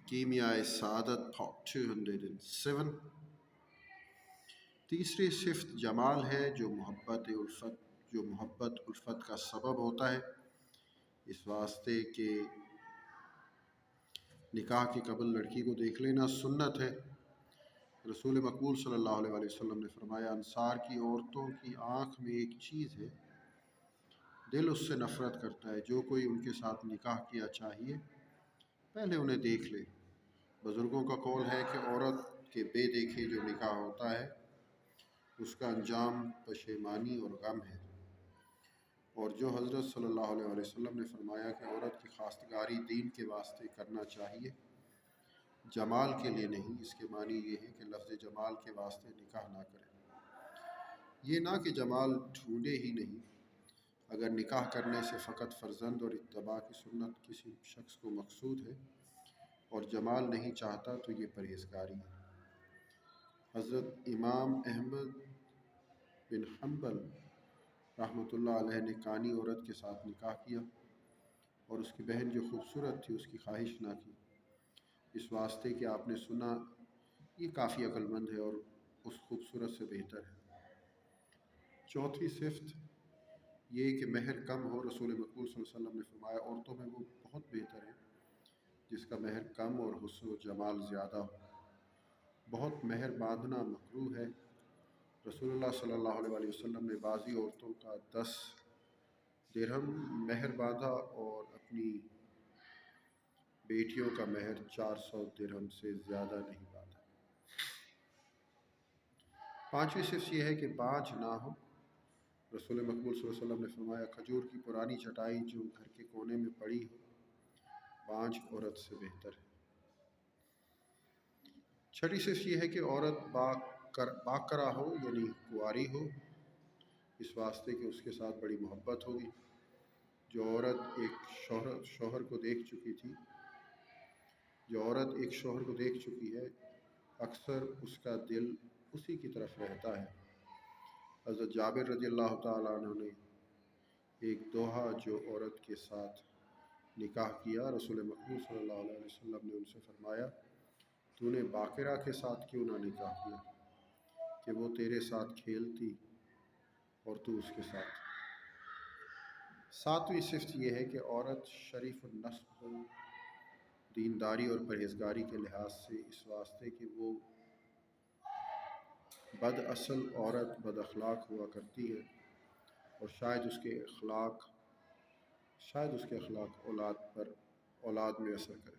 کیمیائے سعادت پارٹ 207۔ تیسری صفت جمال ہے جو محبت الفت کا سبب ہوتا ہے، اس واسطے کہ نکاح کے قبل لڑکی کو دیکھ لینا سنت ہے۔ رسول مقبول صلی اللہ علیہ وسلم نے فرمایا، انصار کی عورتوں کی آنکھ میں ایک چیز ہے، دل اس سے نفرت کرتا ہے، جو کوئی ان کے ساتھ نکاح کیا چاہیے پہلے انہیں دیکھ لے۔ بزرگوں کا قول ہے کہ عورت کے بے دیکھے جو نکاح ہوتا ہے اس کا انجام پشیمانی اور غم ہے، اور جو حضرت صلی اللہ علیہ وسلم نے فرمایا کہ عورت کی خواستگاری دین کے واسطے کرنا چاہیے، جمال کے لیے نہیں، اس کے معنی یہ ہے کہ لفظ جمال کے واسطے نکاح نہ کرے۔ یہ نہ کہ جمال ڈھونڈے ہی نہیں، اگر نکاح کرنے سے فقط فرزند اور اتباع کی سنت کسی شخص کو مقصود ہے اور جمال نہیں چاہتا تو یہ پرہیزگاری ہے۔ حضرت امام احمد بن حنبل رحمۃ اللہ علیہ نے کانی عورت کے ساتھ نکاح کیا اور اس کی بہن جو خوبصورت تھی اس کی خواہش نہ کی، اس واسطے کہ آپ نے سنا یہ کافی عقل مند ہے اور اس خوبصورت سے بہتر ہے۔ چوتھی صفت یہ کہ مہر کم ہو۔ رسول مقبول صلی اللہ علیہ وسلم نے فرمایا، عورتوں میں وہ بہت بہتر ہے جس کا مہر کم اور حسن و جمال زیادہ ہو۔ بہت مہر باندھنا مکروہ ہے۔ رسول اللہ صلی اللہ علیہ وسلم نے بعضی عورتوں کا 10 درہم مہر باندھا اور اپنی بیٹیوں کا مہر 400 درہم سے زیادہ نہیں باندھا۔ پانچویں صفت یہ ہے کہ بانجھ نہ ہو۔ رسول مقبول صلی اللہ علیہ وسلم نے فرمایا، کھجور کی پرانی چٹائی جو گھر کے کونے میں پڑی ہو بانجھ عورت سے بہتر ہے۔ چھٹی صفت یہ ہے کہ عورت باکرہ ہو، یعنی کنواری ہو، اس واسطے کہ اس کے ساتھ بڑی محبت ہوگی۔ جو عورت ایک شوہر کو دیکھ چکی ہے اکثر اس کا دل اسی کی طرف رہتا ہے۔ حضرت جابر رضی اللہ تعالیٰ عنہ نے ایک دوحہ جو عورت کے ساتھ نکاح کیا، رسول مقبول صلی اللہ علیہ وسلم نے ان سے فرمایا، تو نے باقرہ کے ساتھ کیوں نہ نکاح کیا کہ وہ تیرے ساتھ کھیلتی اور تو اس کے ساتھ۔ ساتویں صفت یہ ہے کہ عورت شریف النسب ہو، دینداری اور پرہیزگاری کے لحاظ سے، اس واسطے کہ وہ بد اصل عورت بد اخلاق ہوا کرتی ہے اور شاید اس کے اخلاق اولاد میں اثر کرے۔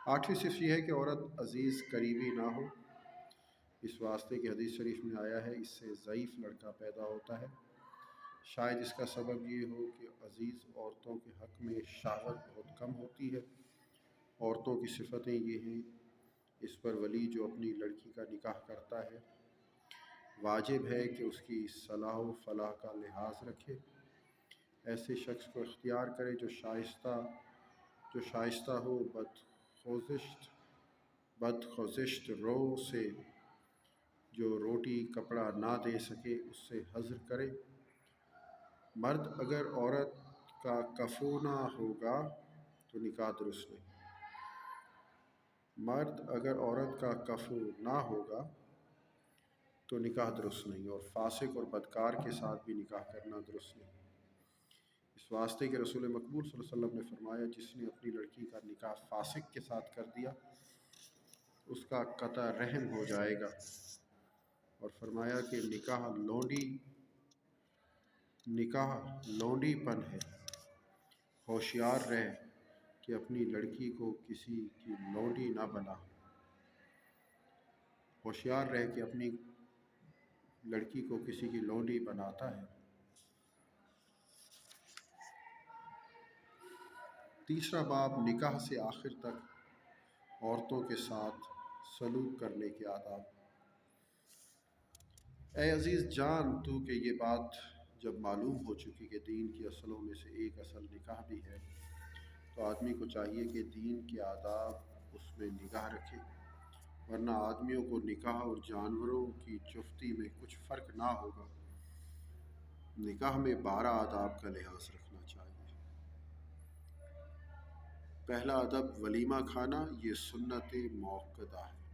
آٹھویں صفت یہ ہے کہ عورت عزیز قریبی نہ ہو، اس واسطے کہ حدیث شریف میں آیا ہے، اس سے ضعیف لڑکا پیدا ہوتا ہے۔ شاید اس کا سبب یہ ہو کہ عزیز عورتوں کے حق میں شہوت بہت کم ہوتی ہے۔ عورتوں کی صفتیں یہ ہیں، اس پر ولی جو اپنی لڑکی کا نکاح کرتا ہے واجب ہے کہ اس کی صلاح و فلاح کا لحاظ رکھے، ایسے شخص کو اختیار کرے جو شائستہ ہو، بدخوزشت رو سے جو روٹی کپڑا نہ دے سکے اس سے حذر کرے۔ مرد اگر عورت کا کفو نہ ہوگا تو نکاح درست نہیں۔ اور فاسق اور بدکار کے ساتھ بھی نکاح کرنا درست نہیں، اس واسطے کہ رسول مقبول صلی اللہ علیہ وسلم نے فرمایا، جس نے اپنی لڑکی کا نکاح فاسق کے ساتھ کر دیا اس کا قطع رحم ہو جائے گا، اور فرمایا کہ نکاح لونڈی پن ہے، ہوشیار رہ کہ اپنی لڑکی کو کسی کی لونڈی نہ بنا۔ ہوشیار رہ کہ اپنی لڑکی کو کسی کی لونڈی بناتا ہے۔ تیسرا باب نکاح سے آخر تک عورتوں کے ساتھ سلوک کرنے کے آداب۔ اے عزیز جان، تو کہ یہ بات جب معلوم ہو چکی کہ دین کی اصلوں میں سے ایک اصل نکاح بھی ہے، تو آدمی کو چاہیے کہ دین کے آداب اس میں نگاہ رکھے، ورنہ آدمیوں کو نکاح اور جانوروں کی چفتی میں کچھ فرق نہ ہوگا۔ نکاح میں 12 آداب کا لحاظ رکھنا چاہیے۔ پہلا ادب ولیمہ کھانا، یہ سنت موقدہ ہے۔